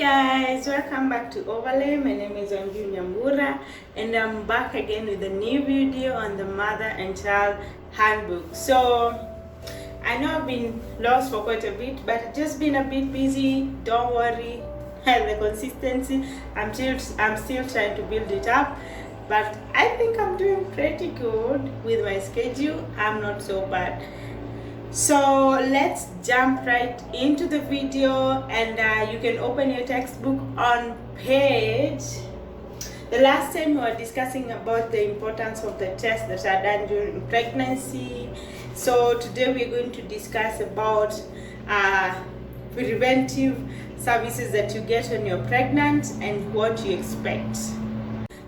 Guys, welcome back to Overlay. My name is Anju Nyambura and I'm back again with a new video on the mother and child handbook. So I know I've been lost for quite a bit, but I've just been a bit busy. Don't worry, the consistency, I'm still trying to build it up, but I think I'm doing pretty good with my schedule. I'm not so bad. So let's jump right into the video, and you can open your textbook on page. The last time we were discussing about the importance of the tests that are done during pregnancy. So today we're going to discuss about preventive services that you get when you're pregnant and what you expect.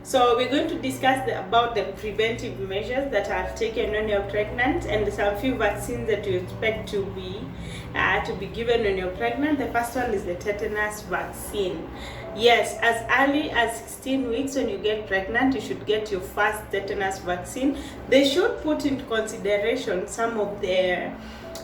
So we're going to discuss about the preventive measures that are taken when you're pregnant and some few vaccines that you expect to be given when you're pregnant. The first one is the tetanus vaccine. Yes, as early as 16 weeks when you get pregnant, you should get your first tetanus vaccine. They should put into consideration some of the,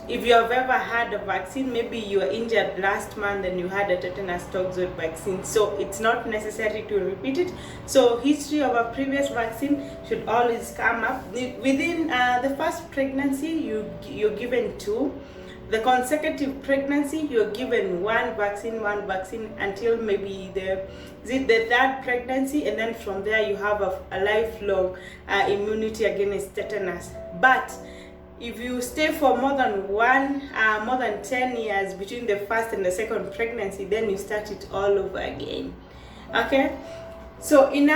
if you have ever had a vaccine, maybe you were injured last month and you had a tetanus toxoid vaccine, so it's not necessary to repeat it. So history of a previous vaccine should always come up. Within the first pregnancy, you're given two. The consecutive pregnancy, you're given one vaccine until maybe the third pregnancy, and then from there you have a lifelong immunity against tetanus. But if you stay for more than 10 years between the first and the second pregnancy, then you start it all over again. Okay, so in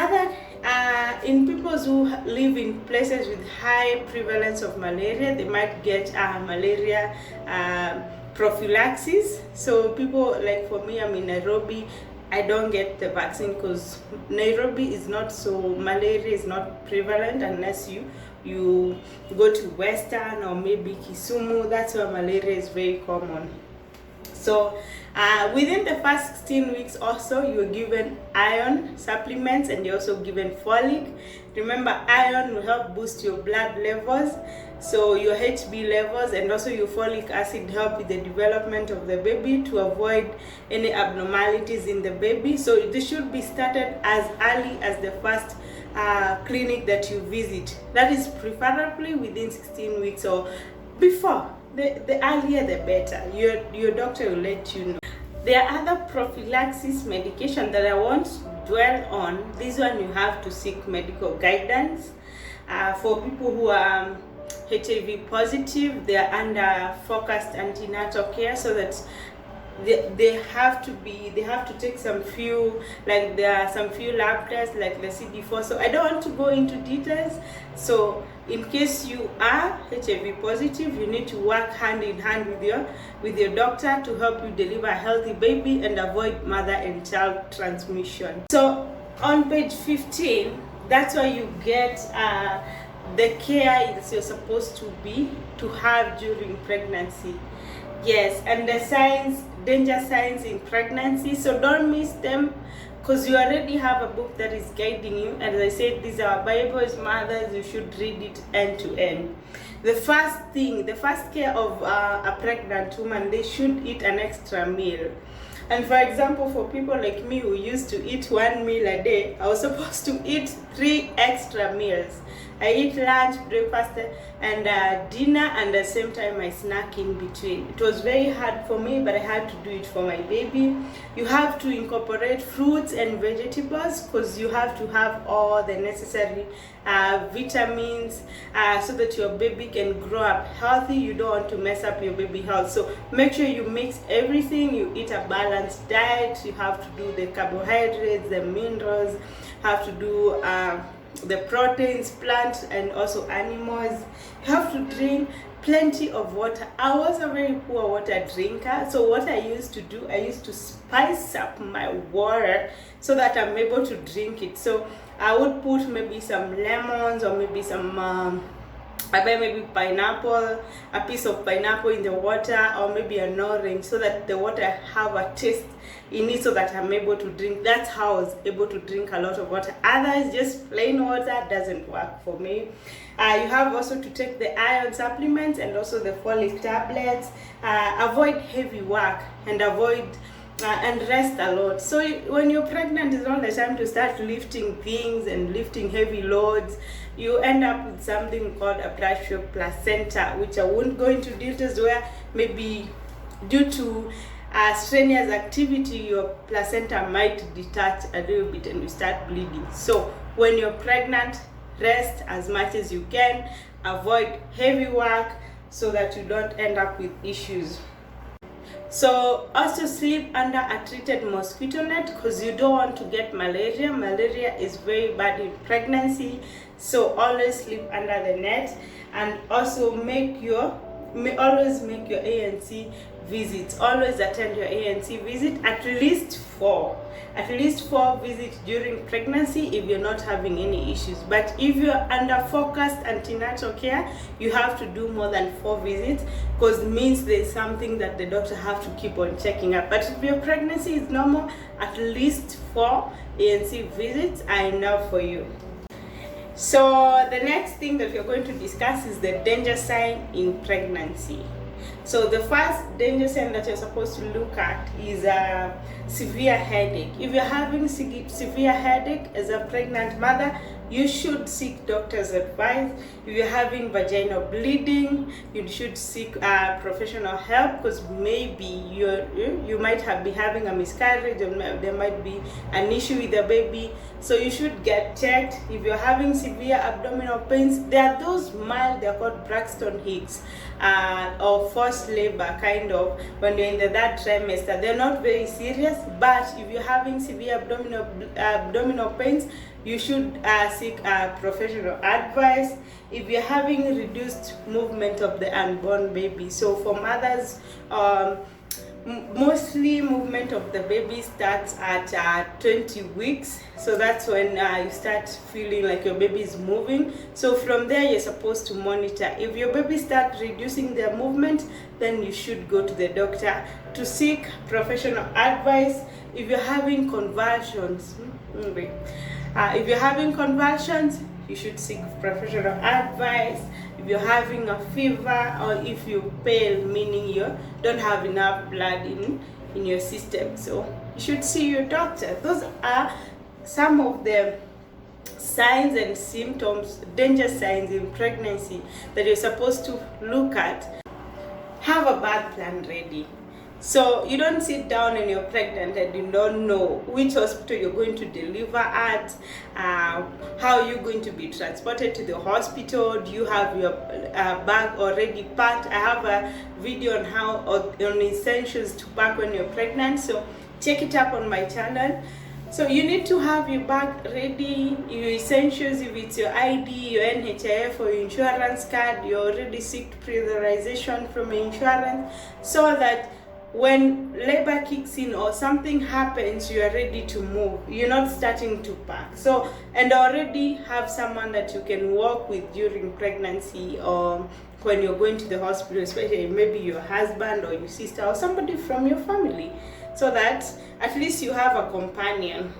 people who live in places with high prevalence of malaria, they might get malaria prophylaxis. So people like, for me, I'm in Nairobi, I don't get the vaccine because Nairobi is not so, malaria is not prevalent unless you go to Western or maybe Kisumu. That's where malaria is very common. So within the first 16 weeks also, you're given iron supplements and you're also given folic. Remember, iron will help boost your blood levels, so your HB levels, and also your folic acid help with the development of the baby to avoid any abnormalities in the baby. So this should be started as early as the first clinic that you visit. That is preferably within 16 weeks or before. The earlier the better. Your doctor will let you know. There are other prophylaxis medication that I won't dwell on. This one you have to seek medical guidance. For people who are HIV positive, they are under focused antenatal care, so that they have to take some few, like there are some few lab tests like the CD4. So I don't want to go into details. So in case you are HIV positive, you need to work hand in hand with your doctor to help you deliver a healthy baby and avoid mother and child transmission. So on page 15, that's where you get the care that you're supposed to have during pregnancy. Yes, and the danger signs in pregnancy. So don't miss them, because you already have a book that is guiding you. And as I said, these are Bibles, mothers, you should read it end to end. The first care of a pregnant woman, they should eat an extra meal. And for example, for people like me who used to eat one meal a day, I was supposed to eat 3 extra meals. I eat lunch, breakfast, and dinner, and at the same time I snack in between. It was very hard for me, but I had to do it for my baby. You have to incorporate fruits and vegetables, because you have to have all the necessary vitamins so that your baby can grow up healthy. You don't want to mess up your baby health. So make sure you mix everything. You eat a balanced diet. You have to do the carbohydrates, the minerals, have to do the proteins, plants and also animals. You have to drink plenty of water. I was a very poor water drinker, so what I used to do, I used to spice up my water so that I'm able to drink it. So I would put maybe some lemons or maybe some I buy maybe pineapple, a piece of pineapple in the water, or maybe an orange, so that the water have a taste in it, so that I'm able to drink. That's how I was able to drink a lot of water. Otherwise, just plain water doesn't work for me. You have also to take the iron supplements and also the folic tablets. Avoid heavy work and avoid and rest a lot. So when you're pregnant, it's not the time to start lifting things and lifting heavy loads. You end up with something called a pressure placenta, which I won't go into details, where maybe due to strenuous activity, your placenta might detach a little bit and you start bleeding. So when you're pregnant, rest as much as you can, avoid heavy work so that you don't end up with issues. So also sleep under a treated mosquito net, because you don't want to get malaria. Malaria is very bad in pregnancy, so always sleep under the net. And also always make your ANC visits. Always attend your ANC visit, at least four visits during pregnancy if you're not having any issues. But if you're under focused antenatal care, you have to do more than 4 visits, because it means there's something that the doctor have to keep on checking up. But if your pregnancy is normal, at least 4 ANC visits are enough for you. So the next thing that we're going to discuss is the danger sign in pregnancy. So the first danger sign that you're supposed to look at is a severe headache. If you're having severe headache as a pregnant mother, you should seek doctor's advice. If you're having vaginal bleeding, you should seek professional help, because maybe you might be having a miscarriage, or there might be an issue with the baby. So you should get checked. If you're having severe abdominal pains, there are those mild, they're called Braxton Hicks, or forced labor, kind of, when you're in the 3rd trimester. They're not very serious, but if you're having severe abdominal pains, you should seek professional advice. If you're having reduced movement of the unborn baby, so for mothers, mostly movement of the baby starts at 20 weeks. So that's when you start feeling like your baby is moving. So from there, you're supposed to monitor. If your baby starts reducing their movement, then you should go to the doctor to seek professional advice. If you're having convulsions, you should seek professional advice. If you're having a fever, or if you're pale, meaning you don't have enough blood in your system, so you should see your doctor. Those are some of the signs and symptoms, danger signs in pregnancy that you're supposed to look at. Have a birth plan ready. So you don't sit down and you're pregnant and you don't know which hospital you're going to deliver at, how you're going to be transported to the hospital. Do you have your bag already packed? I have a video on essentials to pack when you're pregnant, so check it up on my channel. So you need to have your bag ready, your essentials, if it's your ID, your NHIF or your insurance card, you already seek pre-authorization from your insurance, so that when labor kicks in or something happens, you are ready to move. You're not starting to pack. So, and already have someone that you can walk with during pregnancy, or when you're going to the hospital, especially maybe your husband or your sister or somebody from your family, so that at least you have a companion.